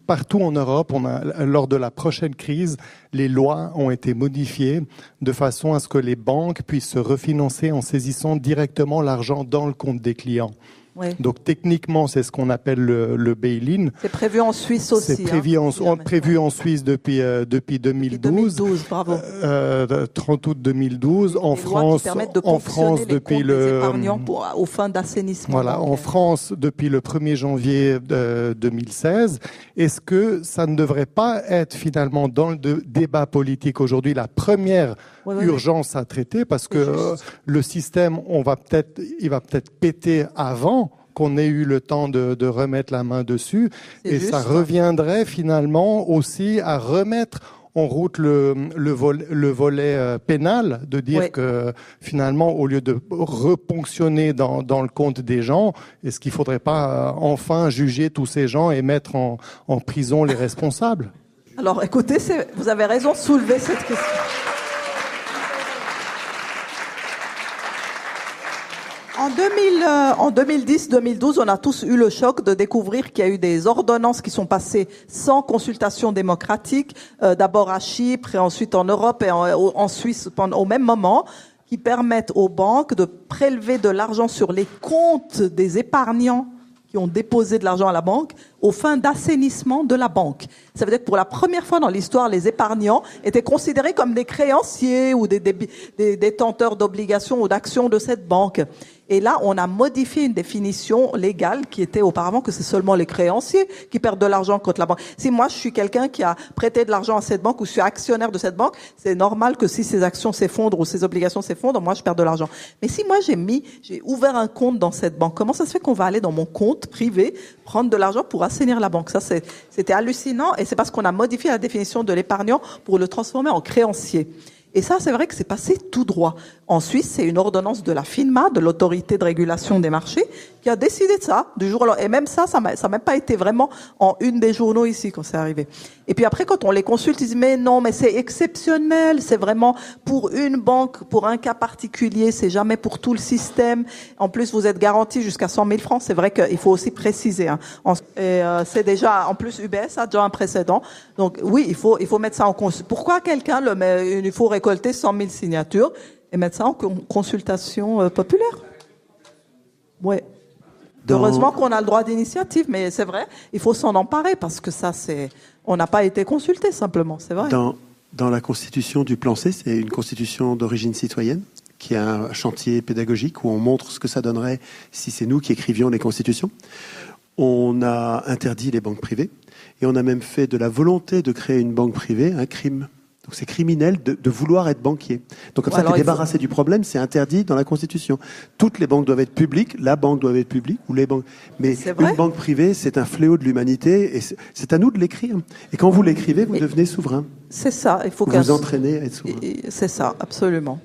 Partout en Europe, lors de la prochaine crise, les lois ont été modifiées de façon à ce que les banques puissent se refinancer en saisissant directement l'argent dans le compte des clients. Oui. Donc techniquement, c'est ce qu'on appelle le bail-in. C'est prévu en Suisse aussi. C'est prévu en Suisse depuis 2012. 2012, bravo. 30 août 2012. En France, depuis les épargnants aux fins d'assainissement. Voilà, en France depuis le 1er janvier 2016. Est-ce que ça ne devrait pas être finalement dans le débat politique aujourd'hui la première urgence à traiter, parce que le système, il va peut-être péter avant qu'on ait eu le temps de remettre la main dessus, et ça reviendrait finalement aussi à remettre en route le volet pénal, de dire que finalement, au lieu de reponctionner dans le compte des gens, est-ce qu'il ne faudrait pas enfin juger tous ces gens et mettre en prison les responsables? Alors écoutez, vous avez raison de soulever cette question. En 2010-2012, on a tous eu le choc de découvrir qu'il y a eu des ordonnances qui sont passées sans consultation démocratique, d'abord à Chypre et ensuite en Europe et en Suisse au même moment, qui permettent aux banques de prélever de l'argent sur les comptes des épargnants qui ont déposé de l'argent à la banque aux fins d'assainissement de la banque. Ça veut dire que pour la première fois dans l'histoire, les épargnants étaient considérés comme des créanciers ou des détenteurs d'obligations ou d'actions de cette banque. Et là, on a modifié une définition légale qui était auparavant que c'est seulement les créanciers qui perdent de l'argent contre la banque. Si moi, je suis quelqu'un qui a prêté de l'argent à cette banque ou je suis actionnaire de cette banque, c'est normal que si ses actions s'effondrent ou ses obligations s'effondrent, moi, je perds de l'argent. Mais si moi, j'ai ouvert un compte dans cette banque, comment ça se fait qu'on va aller dans mon compte privé prendre de l'argent pour assainir la banque? Ça, c'était hallucinant, et c'est parce qu'on a modifié la définition de l'épargnant pour le transformer en créancier. Et ça, c'est vrai que c'est passé tout droit. En Suisse, c'est une ordonnance de la FINMA, de l'autorité de régulation des marchés, qui a décidé de ça, du jour au lendemain. Et même ça n'a même pas été vraiment en une des journaux ici quand c'est arrivé. Et puis après, quand on les consulte, ils disent, mais non, mais c'est exceptionnel, c'est vraiment pour une banque, pour un cas particulier, c'est jamais pour tout le système. En plus, vous êtes garanti jusqu'à 100 000 francs. C'est vrai qu'il faut aussi préciser, hein. C'est déjà, en plus, UBS a déjà un précédent. Donc oui, il faut mettre ça en consultation. Pourquoi quelqu'un le met, il faut récolter 100 000 signatures et mettre ça en consultation populaire? Ouais. Heureusement qu'on a le droit d'initiative, mais c'est vrai, il faut s'en emparer parce que ça, on n'a pas été consulté simplement, c'est vrai. Dans la constitution du plan C, c'est une constitution d'origine citoyenne qui a un chantier pédagogique où on montre ce que ça donnerait si c'est nous qui écrivions les constitutions. On a interdit les banques privées et on a même fait de la volonté de créer une banque privée un crime. Donc c'est criminel de vouloir être banquier. Donc comme ça, t'es débarrassé du problème, c'est interdit dans la Constitution. Toutes les banques doivent être publiques, la banque doit être publique, ou les banques. Mais une banque privée, c'est un fléau de l'humanité, et c'est à nous de l'écrire. Et quand vous l'écrivez, vous devenez souverain. C'est ça, il faut vous entraînez à être souverain. C'est ça, absolument.